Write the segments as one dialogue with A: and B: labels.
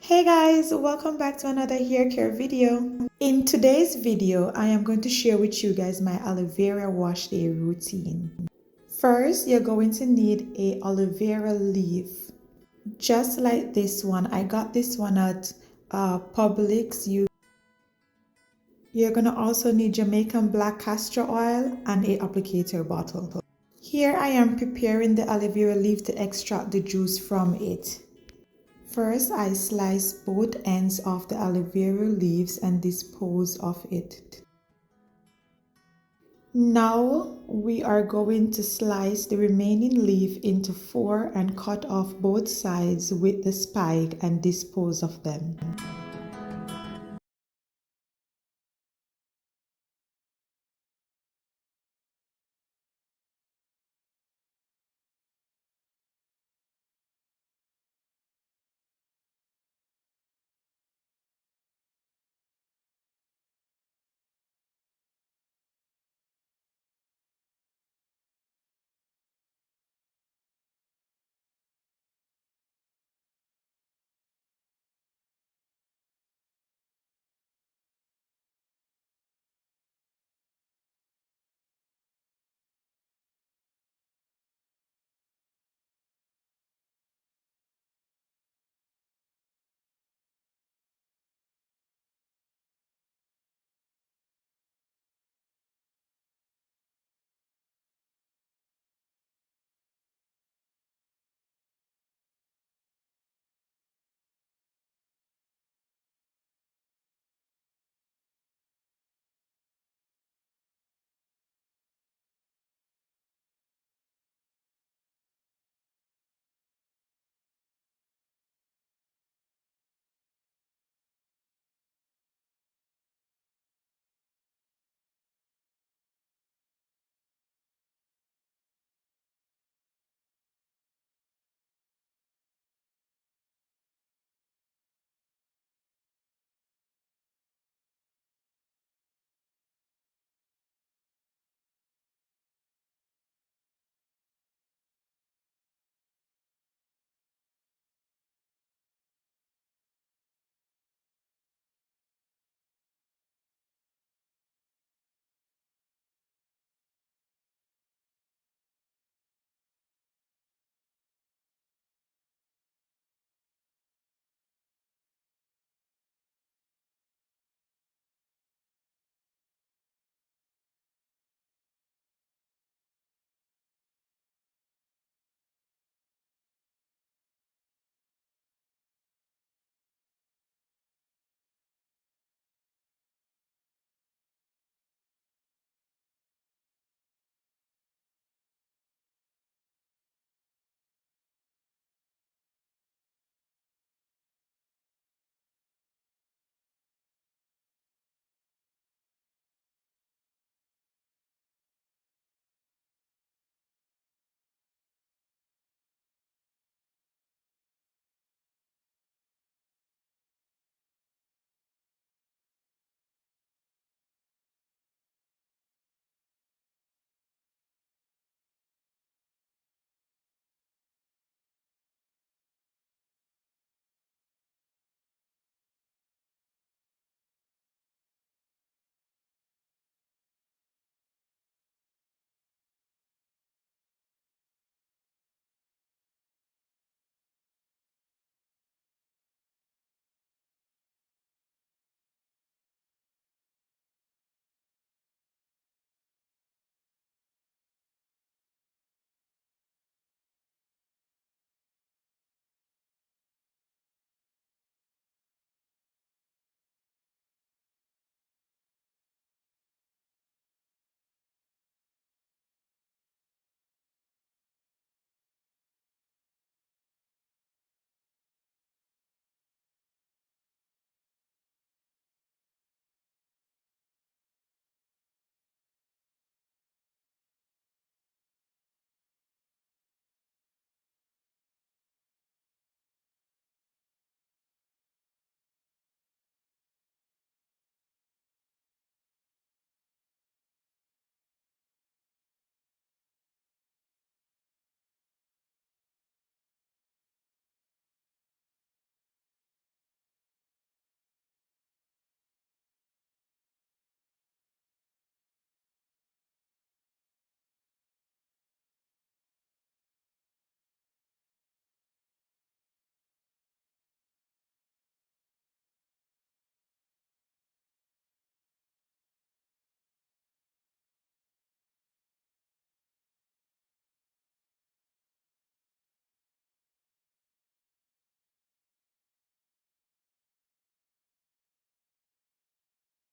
A: Hey guys, welcome back to another hair care video. In today's video, I am going to share with you guys my aloe vera wash day routine. First, you're going to need a aloe vera leaf. Just like this one, I got this one at Publix. You're gonna also need Jamaican black castor oil and a applicator bottle. Here I am preparing the aloe vera leaf to extract the juice from it. First, I slice both ends of the aloe vera leaves and dispose of it. Now, we are going to slice the remaining leaf into 4 and cut off both sides with the spike and dispose of them.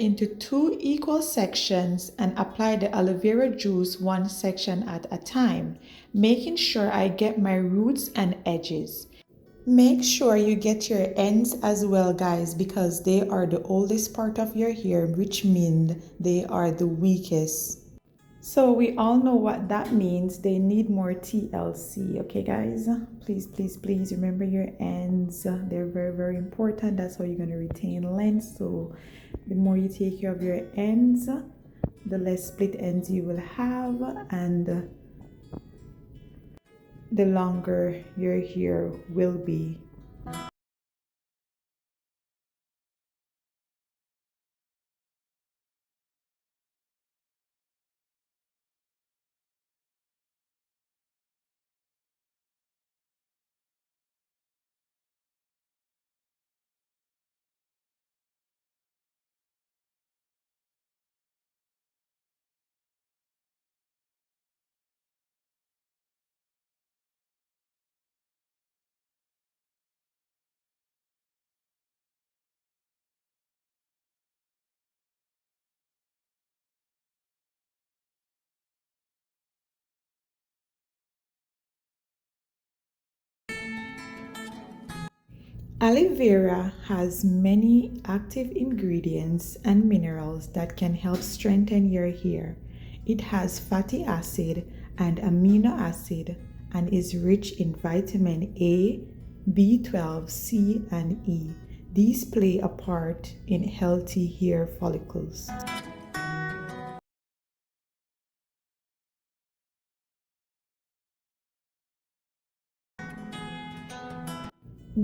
A: into 2 equal sections and apply the aloe vera juice one section at a time, making sure I get my roots and edges. Make sure you get your ends as well, guys, because they are the oldest part of your hair, which means they are the weakest. So we all know what that means. They need more TLC. Okay, guys, please, please, please remember your ends. They're very, very important. That's how you're going to retain length. So the more you take care of your ends, the less split ends you will have, and the longer your hair will be. Aloe vera has many active ingredients and minerals that can help strengthen your hair. It has fatty acid and amino acid and is rich in vitamin A, B12, C, and E. These play a part in healthy hair follicles.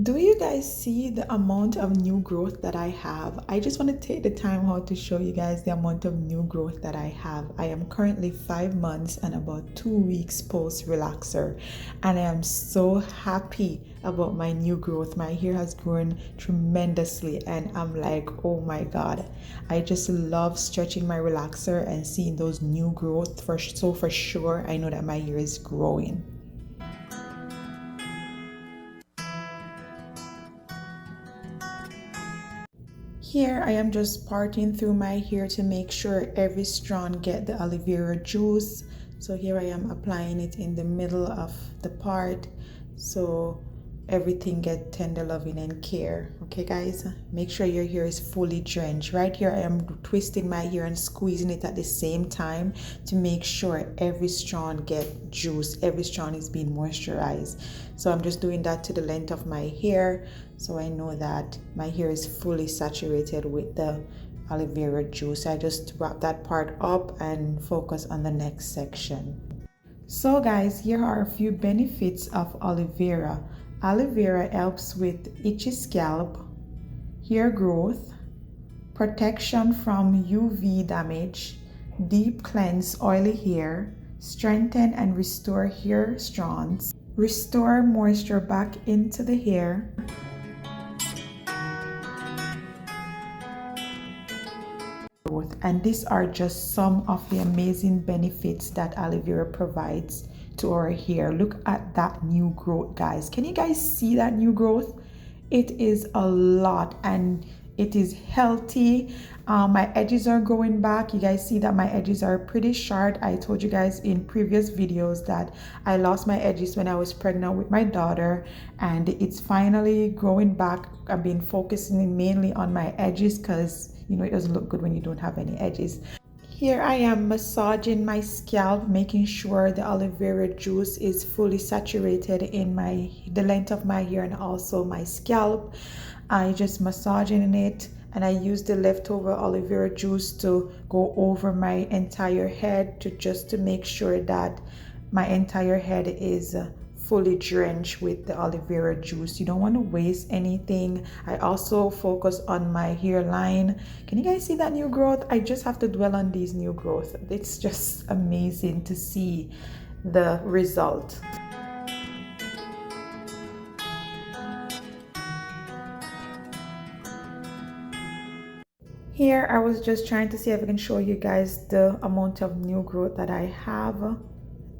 A: Do you guys see the amount of new growth that I have? I just want to take the time out to show you guys the amount of new growth that I have. I am currently 5 months and about 2 weeks post relaxer, and I am so happy about my new growth. My hair has grown tremendously and I'm like, oh my god, I just love stretching my relaxer and seeing those new growth. For sure I know that my hair is growing. Here I am just parting through my hair to make sure every strand get the aloe vera juice. So here I am applying it in the middle of the part so everything get tender loving and care. Okay guys, make sure your hair is fully drenched. Right here I am twisting my hair and squeezing it at the same time to make sure every strand get juice, every strand is being moisturized. So I'm just doing that to the length of my hair so I know that my hair is fully saturated with the aloe vera juice. I just wrap that part up and focus on the next section. So guys, here are a few benefits of aloe vera. Aloe vera helps with itchy scalp, hair growth, protection from UV damage, deep cleanse oily hair, strengthen and restore hair strands, restore moisture back into the hair, and these are just some of the amazing benefits that aloe vera provides to our hair. Look at that new growth, guys. Can you guys see that new growth? It is a lot and it is healthy. My edges are growing back. You guys see that my edges are pretty short. I told you guys in previous videos that I lost my edges when I was pregnant with my daughter, and it's finally growing back. I've been focusing mainly on my edges because you know it doesn't look good when you don't have any edges. Here I am massaging my scalp, making sure the aloe vera juice is fully saturated in the length of my hair and also my scalp. I just massaging it, and I use the leftover aloe vera juice to go over my entire head to make sure that my entire head is fully drenched with the aloe vera juice. You don't want to waste anything. I also focus on my hairline. Can you guys see that new growth? I just have to dwell on these new growth. It's just amazing to see the result. Here I was just trying to see if I can show you guys the amount of new growth that I have.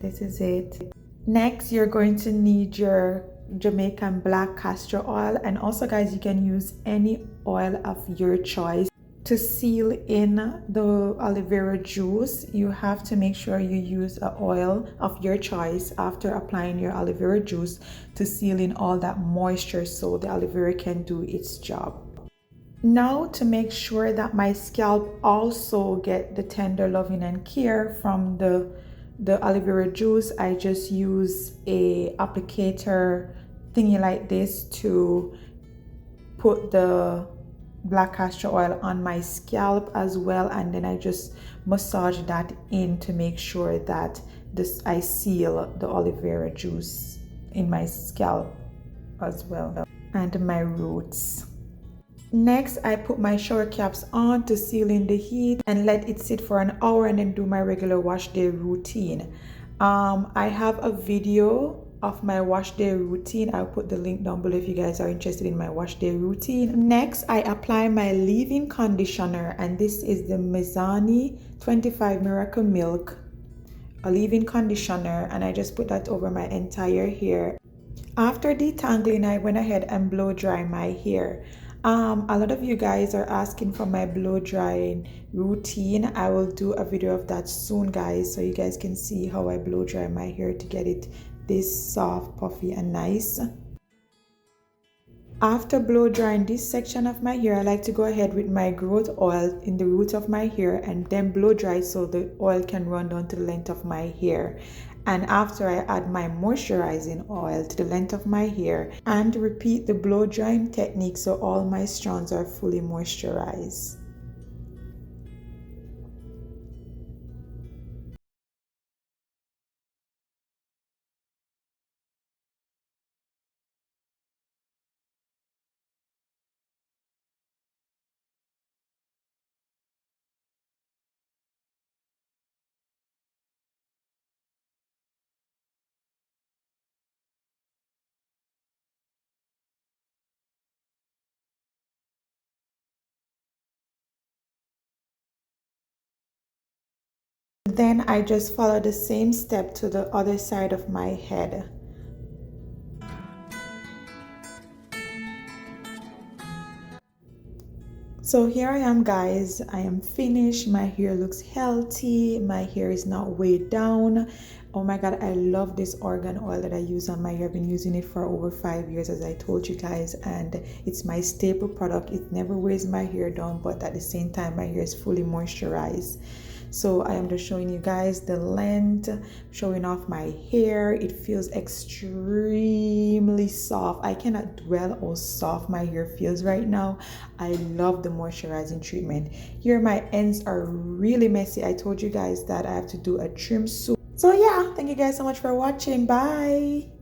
A: This is it. Next, you're going to need your Jamaican black castor oil, and also guys, you can use any oil of your choice to seal in the aloe vera juice, you have to make sure you use an oil of your choice after applying your aloe vera juice to seal in all that moisture so the aloe vera can do its job. Now, to make sure that my scalp also get the tender loving and care from the aloe vera juice, I just use a applicator thingy like this to put the black castor oil on my scalp as well, and then I just massage that in to make sure that I seal the aloe vera juice in my scalp as well and my roots. Next, I put my shower caps on to seal in the heat and let it sit for an hour and then do my regular wash day routine. I have a video of my wash day routine. I'll put the link down below if you guys are interested in my wash day routine. Next, I apply my leave-in conditioner, and this is the Mizani 25 Miracle Milk a leave-in conditioner, and I just put that over my entire hair. After detangling, I went ahead and blow dry my hair. A lot of you guys are asking for my blow drying routine. I will do a video of that soon, guys, so you guys can see how I blow dry my hair to get it this soft, puffy, and nice. After blow drying this section of my hair, I like to go ahead with my growth oil in the root of my hair and then blow dry so the oil can run down to the length of my hair. And after, I add my moisturizing oil to the length of my hair and repeat the blow drying technique so all my strands are fully moisturized. Then I just follow the same step to the other side of my head. So here I am, guys. I am finished. My hair looks healthy. My hair is not weighed down. Oh my god, I love this argan oil that I use on my hair. I've been using it for over 5 years, as I told you guys, and it's my staple product. It never weighs my hair down, but at the same time my hair is fully moisturized. So I am just showing you guys the length, showing off my hair. It feels extremely soft. I cannot dwell how soft my hair feels right now. I love the moisturizing treatment. Here my ends are really messy. I told you guys that I have to do a trim soon. So yeah, thank you guys so much for watching. Bye.